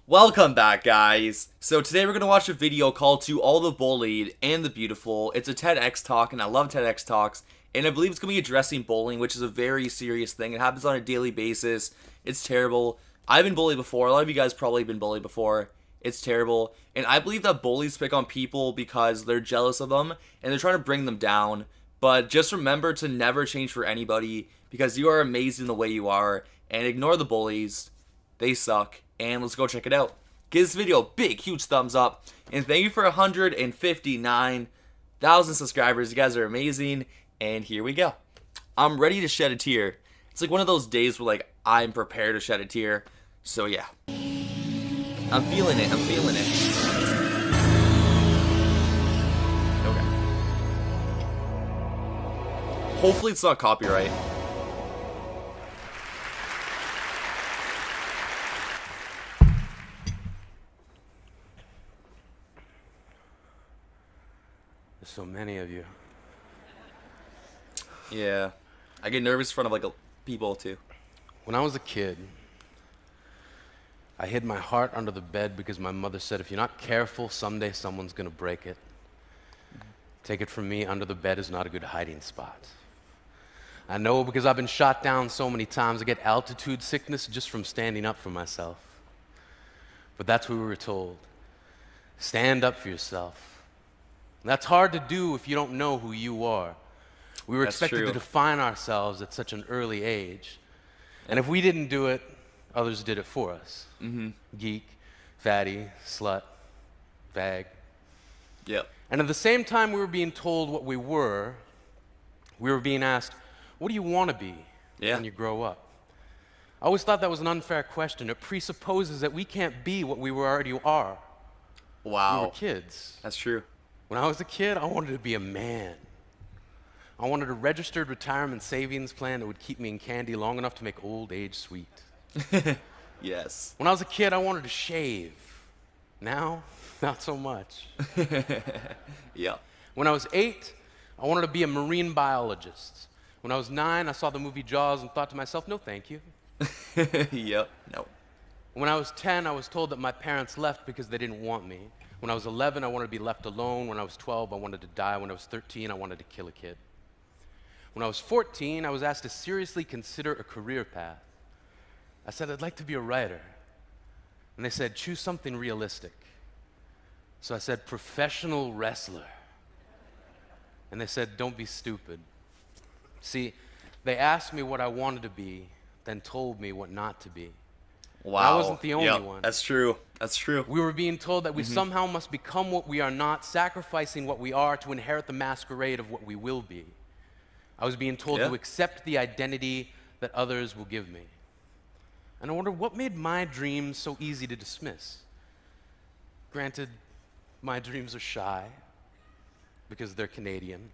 Welcome back, guys. So today we're going to watch a video called To All the Bullied and the Beautiful. It's a TEDx talk, and I love TEDx talks. And I believe it's going to be addressing bullying, which is a very serious thing. It happens on a daily basis. It's terrible. I've been bullied before. A lot of you guys probably been bullied before. It's terrible. And I believe that bullies pick on people because they're jealous of them, and they're trying to bring them down. But just remember to never change for anybody, because you are amazing the way you are. And ignore the bullies. They suck. And let's go check it out. Give this video a big, huge thumbs up. And thank you for 159,000 subscribers. You guys are amazing. And here we go. I'm ready to shed a tear. It's like one of those days where I'm prepared to shed a tear. So yeah. I'm feeling it. I'm feeling it. Okay. Hopefully it's not copyright. So many of you. Yeah. I get nervous in front of people too. When I was a kid, I hid my heart under the bed because my mother said, if you're not careful, someday someone's gonna break it. Take it from me, under the bed is not a good hiding spot. I know because I've been shot down so many times, I get altitude sickness just from standing up for myself. But that's what we were told. Stand up for yourself. That's hard to do if you don't know who you are. We were expected to define ourselves at such an early age. And if we didn't do it, others did it for us. Geek, fatty, slut, fag. Yep. And at the same time we were being told what we were being asked, what do you want to be when you grow up? I always thought that was an unfair question. It presupposes that we can't be what we already are. Wow. We were kids. That's true. When I was a kid, I wanted to be a man. I wanted a registered retirement savings plan that would keep me in candy long enough to make old age sweet. Yes. When I was a kid, I wanted to shave. Now, not so much. Yeah. When I was 8, I wanted to be a marine biologist. When I was 9, I saw the movie Jaws and thought to myself, no thank you. Yep. No. When I was 10, I was told that my parents left because they didn't want me. When I was 11, I wanted to be left alone. When I was 12, I wanted to die. When I was 13, I wanted to kill a kid. When I was 14, I was asked to seriously consider a career path. I said, I'd like to be a writer. And they said, choose something realistic. So I said, professional wrestler. And they said, don't be stupid. See, they asked me what I wanted to be, then told me what not to be. Wow. I wasn't the only one. That's true. That's true. We were being told that we somehow must become what we are not, sacrificing what we are to inherit the masquerade of what we will be. I was being told to accept the identity that others will give me. And I wonder what made my dreams so easy to dismiss. Granted, my dreams are shy because they're Canadian.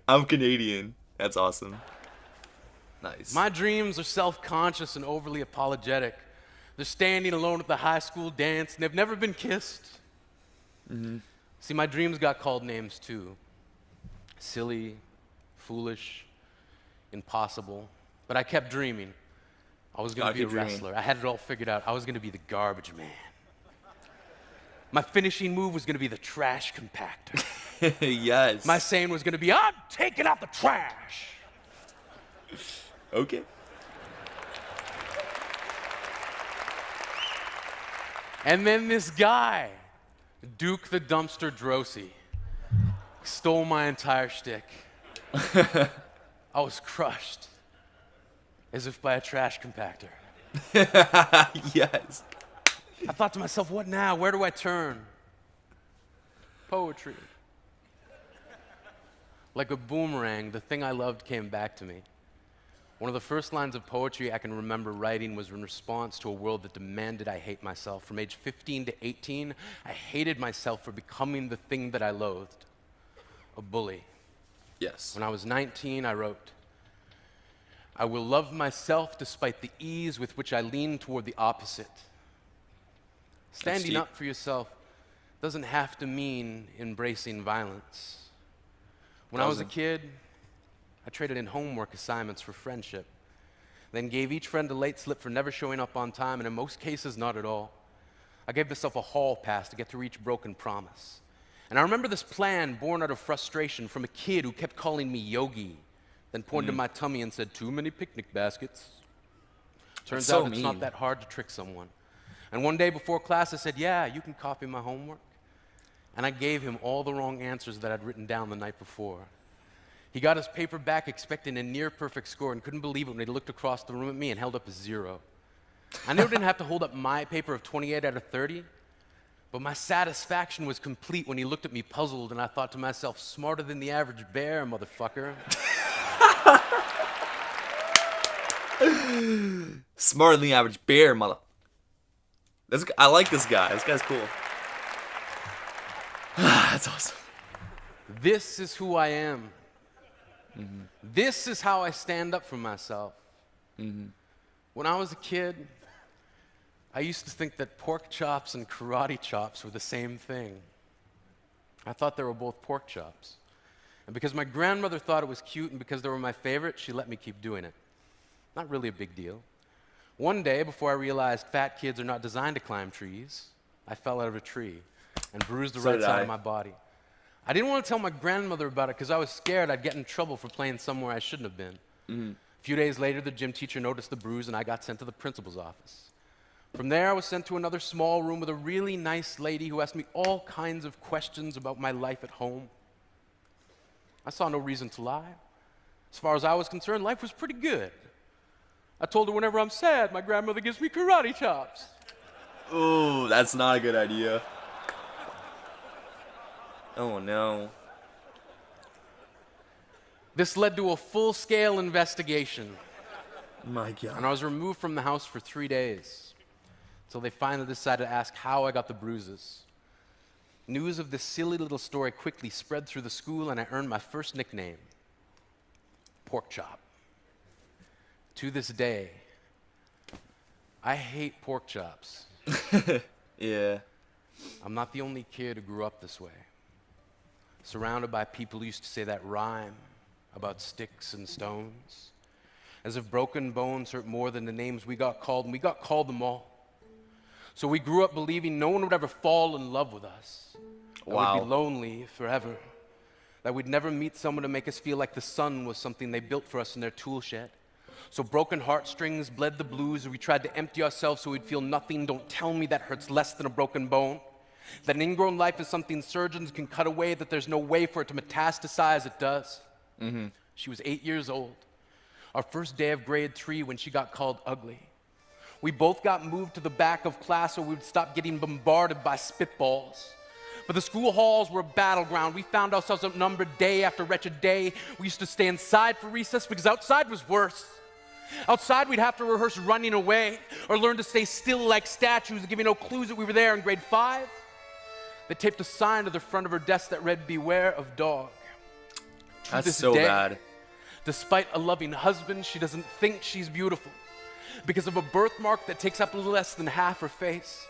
I'm Canadian. That's awesome. Nice. My dreams are self-conscious and overly apologetic. They're standing alone at the high school dance, and they've never been kissed. See, my dreams got called names too. Silly, foolish, impossible. But I kept dreaming. I was going to be a wrestler. I had it all figured out. I was going to be the garbage man. My finishing move was going to be the trash compactor. Yes. My saying was going to be, I'm taking out the trash. Okay. And then this guy, Duke the Dumpster Drosy, stole my entire shtick. I was crushed, as if by a trash compactor. Yes. I thought to myself, what now? Where do I turn? Poetry. Like a boomerang, the thing I loved came back to me. One of the first lines of poetry I can remember writing was in response to a world that demanded I hate myself. From age 15 to 18, I hated myself for becoming the thing that I loathed, a bully. Yes. When I was 19, I wrote, I will love myself despite the ease with which I lean toward the opposite. Standing up for yourself doesn't have to mean embracing violence. When I was a kid, I traded in homework assignments for friendship. then gave each friend a late slip for never showing up on time, and in most cases, not at all. I gave myself a hall pass to get through each broken promise. And I remember this plan born out of frustration from a kid who kept calling me Yogi, then pointed to my tummy and said, "Too many picnic baskets." Turns so out it's mean. not that hard to trick someone. And one day before class, I said, "Yeah, you can copy my homework." And I gave him all the wrong answers that I'd written down the night before. He got his paper back expecting a near-perfect score and couldn't believe it when he looked across the room at me and held up a 0. I knew I didn't have to hold up my paper of 28 out of 30, but my satisfaction was complete when he looked at me puzzled, and I thought to myself, smarter than the average bear, motherfucker. Smarter than the average bear, mother. I like this guy. This guy's cool. That's awesome. This is who I am. This is how I stand up for myself. When I was a kid, I used to think that pork chops and karate chops were the same thing. I thought they were both pork chops. And because my grandmother thought it was cute and because they were my favorite, she let me keep doing it. Not really a big deal. One day, before I realized fat kids are not designed to climb trees, I fell out of a tree and bruised the right side of my body. I didn't want to tell my grandmother about it because I was scared I'd get in trouble for playing somewhere I shouldn't have been. A few days later, the gym teacher noticed the bruise and I got sent to the principal's office. From there, I was sent to another small room with a really nice lady who asked me all kinds of questions about my life at home. I saw no reason to lie. As far as I was concerned, life was pretty good. I told her whenever I'm sad, my grandmother gives me karate chops. Ooh, that's not a good idea. Oh no. This led to a full-scale investigation, My God. and I was removed from the house for 3 days until they finally decided to ask how I got the bruises. News of this silly little story quickly spread through the school, and I earned my first nickname, Pork Chop. To this day, I hate pork chops. Yeah. I'm not the only kid who grew up this way. Surrounded by people who used to say that rhyme about sticks and stones. As if broken bones hurt more than the names we got called, and we got called them all. So we grew up believing no one would ever fall in love with us. That we'd be lonely forever. That we'd never meet someone to make us feel like the sun was something they built for us in their tool shed. So broken heartstrings bled the blues, and we tried to empty ourselves so we'd feel nothing. Don't tell me that hurts less than a broken bone. That an ingrown life is something surgeons can cut away, that there's no way for it to metastasize. It does. She was 8 years old. Our first day of grade 3 when she got called ugly. We both got moved to the back of class so we would stop getting bombarded by spitballs. But the school halls were a battleground. We found ourselves outnumbered day after wretched day. We used to stay inside for recess because outside was worse. Outside, we'd have to rehearse running away or learn to stay still like statues, giving no clues that we were there in grade 5. They taped a sign to the front of her desk that read, "Beware of dog." That's so bad. Despite a loving husband, she doesn't think she's beautiful because of a birthmark that takes up less than half her face.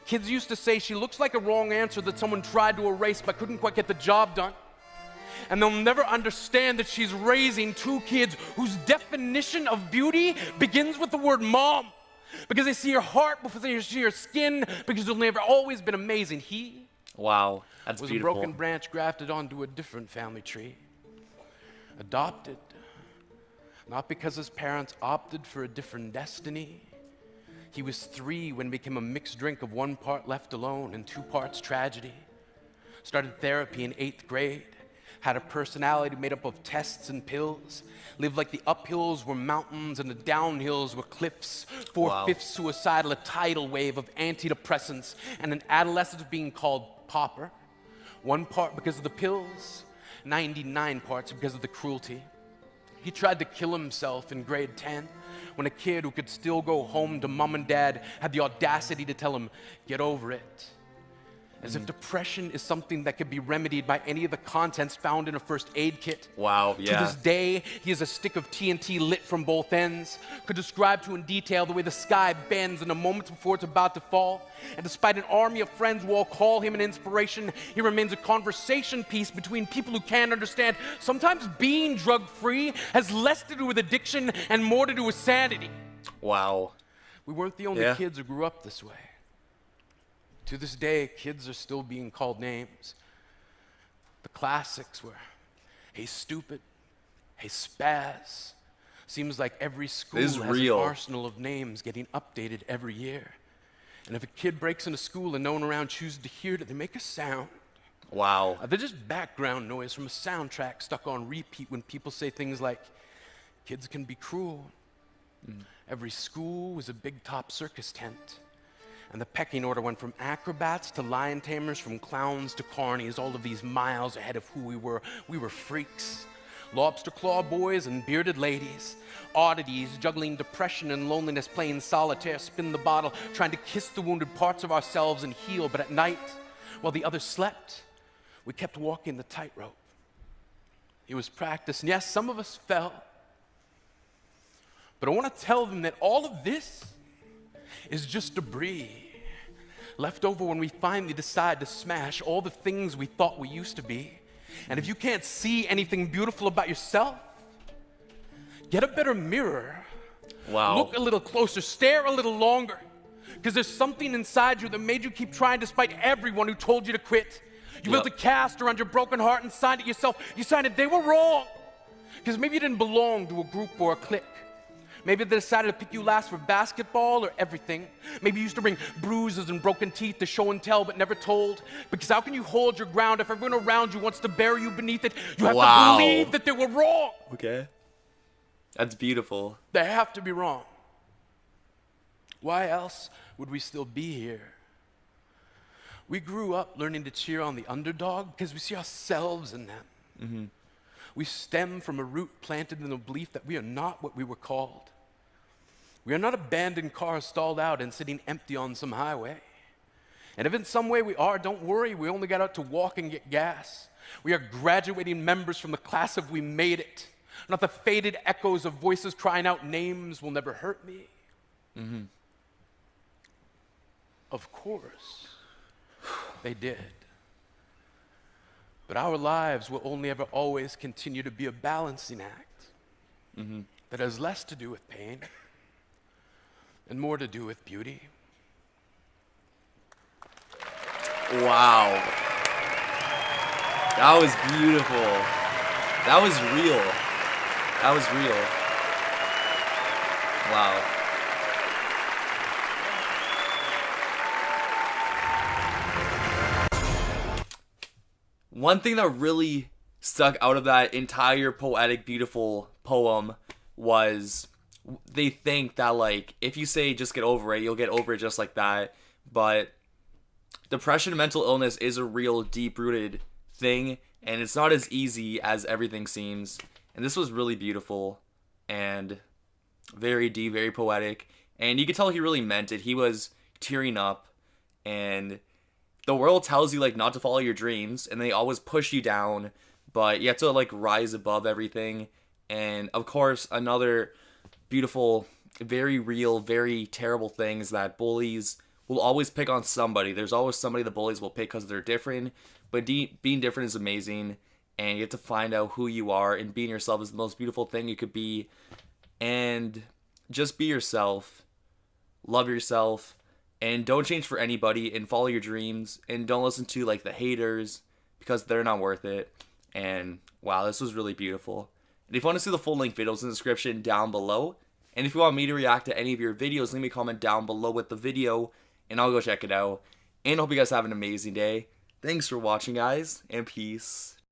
Kids used to say she looks like a wrong answer that someone tried to erase but couldn't quite get the job done. And they'll never understand that she's raising 2 kids whose definition of beauty begins with the word mom. Because they see her heart before they see her skin, because they'll never always been amazing. He Wow, that's was beautiful. a broken branch grafted onto a different family tree. Adopted. Not because his parents opted for a different destiny. He was 3 when it became a mixed drink of 1 part left alone and 2 parts tragedy. Started therapy in 8th grade. Had a personality made up of tests and pills. Lived like the uphills were mountains and the downhills were cliffs. 4/5 suicidal, a tidal wave of antidepressants, and an adolescent being called pauper. 1 part because of the pills, 99 parts because of the cruelty. He tried to kill himself in grade 10 when a kid who could still go home to mom and dad had the audacity to tell him, "Get over it." As if depression is something that could be remedied by any of the contents found in a first aid kit. Wow, To yeah. this day, he has a stick of TNT lit from both ends, could describe to in detail the way the sky bends in a moment before it's about to fall. And despite an army of friends who all call him an inspiration, he remains a conversation piece between people who can't understand. Sometimes being drug-free has less to do with addiction and more to do with sanity. Wow. We weren't the only Yeah. kids who grew up this way. To this day, kids are still being called names. The classics were, hey stupid, hey spaz. Seems like every school This is has real. an arsenal of names getting updated every year. And if a kid breaks into school and no one around chooses to hear it, they make a sound. Wow. They're just background noise from a soundtrack stuck on repeat when people say things like, kids can be cruel. Every school was a big top circus tent. And the pecking order went from acrobats to lion tamers, from clowns to carnies, all of these miles ahead of who we were. We were freaks. Lobster claw boys and bearded ladies. Oddities, juggling depression and loneliness, playing solitaire, spin the bottle, trying to kiss the wounded parts of ourselves and heal. But at night, while the others slept, we kept walking the tightrope. It was practice, and yes, some of us fell. But I want to tell them that all of this is just debris left over when we finally decide to smash all the things we thought we used to be. And if you can't see anything beautiful about yourself, get a better mirror. Wow. Look a little closer, stare a little longer, because there's something inside you that made you keep trying despite everyone who told you to quit. You built a cast around your broken heart and signed it yourself. You signed it, they were wrong. Because maybe you didn't belong to a group or a clique. Maybe they decided to pick you last for basketball or everything. Maybe you used to bring bruises and broken teeth to show and tell but never told. Because how can you hold your ground if everyone around you wants to bury you beneath it? You have to believe that they were wrong. Okay. That's beautiful. They have to be wrong. Why else would we still be here? We grew up learning to cheer on the underdog because we see ourselves in them. We stem from a root planted in the belief that we are not what we were called. We are not abandoned cars stalled out and sitting empty on some highway. And if in some way we are, don't worry, we only got out to walk and get gas. We are graduating members from the class of We Made It, not the faded echoes of voices crying out, names will never hurt me. Of course, they did. But our lives will only ever always continue to be a balancing act that has less to do with pain and more to do with beauty. Wow. That was beautiful. That was real. That was real. Wow. One thing that really stuck out of that entire poetic, beautiful poem was they think that, like, if you say just get over it, you'll get over it just like that. But depression and mental illness is a real deep-rooted thing, and it's not as easy as everything seems. And this was really beautiful and very deep, very poetic. And you could tell he really meant it. He was tearing up, and the world tells you, like, not to follow your dreams, and they always push you down, but you have to, like, rise above everything. And, of course, another beautiful, very real, very terrible thing is that bullies will always pick on somebody. There's always somebody the bullies will pick because they're different, but being different is amazing, and you have to find out who you are, and being yourself is the most beautiful thing you could be. And just be yourself, love yourself, and don't change for anybody, and follow your dreams, and don't listen to, like, the haters, because they're not worth it. And wow, this was really beautiful. And if you want to see the full length videos in the description down below, and if you want me to react to any of your videos, leave me a comment down below with the video, and I'll go check it out. And I hope you guys have an amazing day. Thanks for watching, guys, and peace.